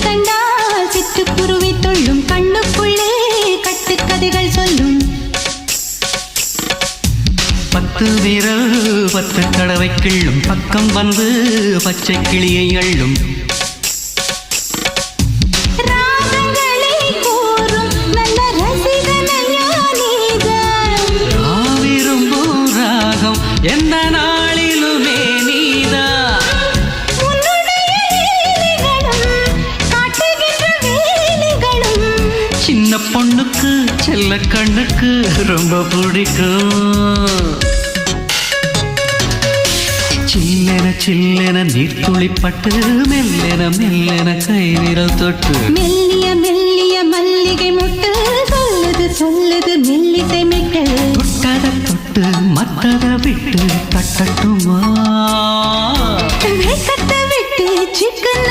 கண்டால் சிட்டுக்குருவி தொள்ளும் கண்ணுக்குள்ளே கட்டுக்கதைகள் சொல்லும். 10 விரல் 10 தடவை கிள்ளும் பக்கம் வந்து பச்சை கிளியை அள்ளும். ராகங்களை கூறும் நல்ல ரசிகனையா நீதான். விரும்பும் ராகம் எந்த நாளிலுமே நீதான். உன்னுடைய லீலைகளும் காட்டுகின்ற வேலைகளும் சின்ன பொண்ணுக்கு செல்ல கண்ணுக்கு ரொம்ப பிடிக்கும். சில்லென சில்லென நீர்த்துளிப்பட்டு மெல்லென மெல்லென கை விரல் தொட்டு மெல்லிய மெல்லிய மல்லிகை முட்டு சொல்லுது சொல்லுது மெல்லிசை மிட்டு. தொட்டத தொட்டு மத்தத விட்டு தட்டட்டுமா வெக்கத்தை விட்டு சிக்கன